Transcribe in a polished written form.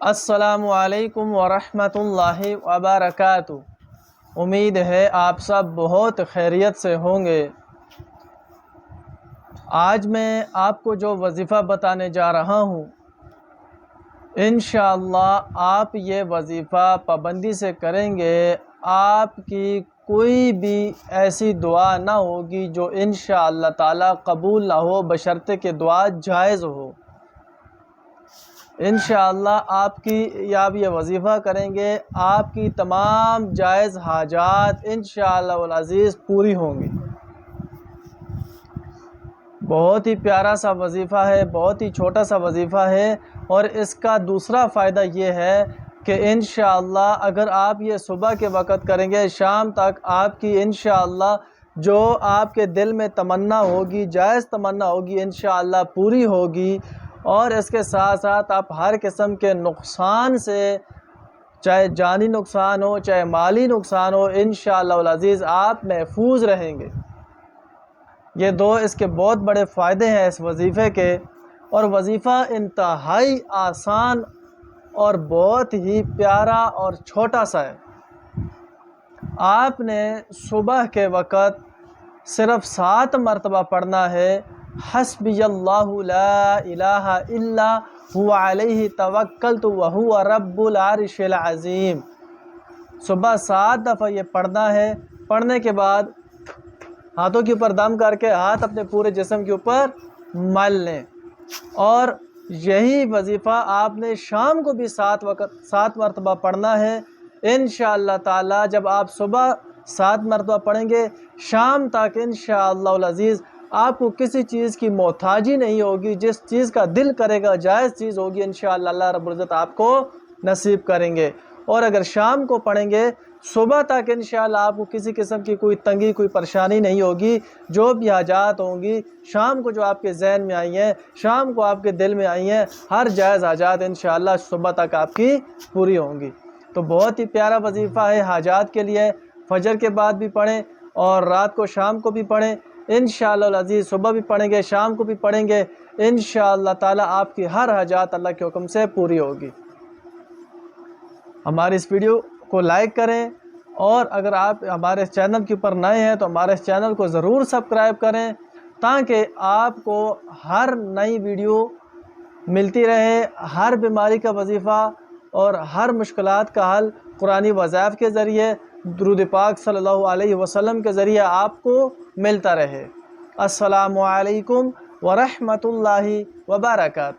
السلام علیکم ورحمۃ اللہ وبرکاتہ۔ امید ہے آپ سب بہت خیریت سے ہوں گے۔ آج میں آپ کو جو وظیفہ بتانے جا رہا ہوں، انشاءاللہ آپ یہ وظیفہ پابندی سے کریں گے، آپ کی کوئی بھی ایسی دعا نہ ہوگی جو انشاءاللہ تعالی قبول نہ ہو، بشرطے کہ دعا جائز ہو۔ انشاءاللہ آپ یہ وظیفہ کریں گے، آپ کی تمام جائز حاجات انشاءاللہ العزیز پوری ہوں گی۔ بہت ہی پیارا سا وظیفہ ہے، بہت ہی چھوٹا سا وظیفہ ہے، اور اس کا دوسرا فائدہ یہ ہے کہ انشاءاللہ اگر آپ یہ صبح کے وقت کریں گے، شام تک آپ کی انشاءاللہ جو آپ کے دل میں تمنا ہوگی، جائز تمنا ہوگی، انشاءاللہ پوری ہوگی۔ اور اس کے ساتھ ساتھ آپ ہر قسم کے نقصان سے، چاہے جانی نقصان ہو چاہے مالی نقصان ہو، انشاءاللہ العزیز آپ محفوظ رہیں گے۔ یہ دو اس کے بہت بڑے فائدے ہیں اس وظیفے کے، اور وظیفہ انتہائی آسان اور بہت ہی پیارا اور چھوٹا سا ہے۔ آپ نے صبح کے وقت صرف 7 مرتبہ پڑھنا ہے، حسبی اللہ لا الہ الا هو علیہ توکلت وہو رب العرش العظیم۔ صبح 7 دفعہ یہ پڑھنا ہے۔ پڑھنے کے بعد ہاتھوں کے اوپر دم کر کے ہاتھ اپنے پورے جسم کے اوپر مل لیں، اور یہی وظیفہ آپ نے شام کو بھی 7 مرتبہ پڑھنا ہے۔ انشاءاللہ تعالی جب آپ صبح 7 مرتبہ پڑھیں گے، شام تک انشاءاللہ العزیز آپ کو کسی چیز کی محتاجی نہیں ہوگی، جس چیز کا دل کرے گا جائز چیز ہوگی، انشاءاللہ اللہ رب العزت آپ کو نصیب کریں گے۔ اور اگر شام کو پڑھیں گے، صبح تک انشاءاللہ آپ کو کسی قسم کی کوئی تنگی، کوئی پریشانی نہیں ہوگی۔ جو بھی حاجات ہوں گی شام کو، جو آپ کے ذہن میں آئی ہیں، شام کو آپ کے دل میں آئی ہیں، ہر جائز حاجات انشاءاللہ صبح تک آپ کی پوری ہوں گی۔ تو بہت ہی پیارا وظیفہ ہے حاجات کے لیے۔ فجر کے بعد بھی پڑھیں اور رات کو شام کو بھی پڑھیں، انشاءاللہ العزیز صبح بھی پڑھیں گے، شام کو بھی پڑھیں گے، انشاءاللہ تعالی آپ کی ہر حاجات اللہ کے حکم سے پوری ہوگی۔ ہماری اس ویڈیو کو لائک کریں، اور اگر آپ ہمارے چینل کے اوپر نئے ہیں تو ہمارے چینل کو ضرور سبسکرائب کریں، تاکہ آپ کو ہر نئی ویڈیو ملتی رہے۔ ہر بیماری کا وظیفہ اور ہر مشکلات کا حل قرآنی وظائف کے ذریعے، درود پاک صلی اللہ علیہ وسلم کے ذریعے آپ کو ملتا رہے۔ السلام علیکم ورحمۃ اللہ وبرکاتہ۔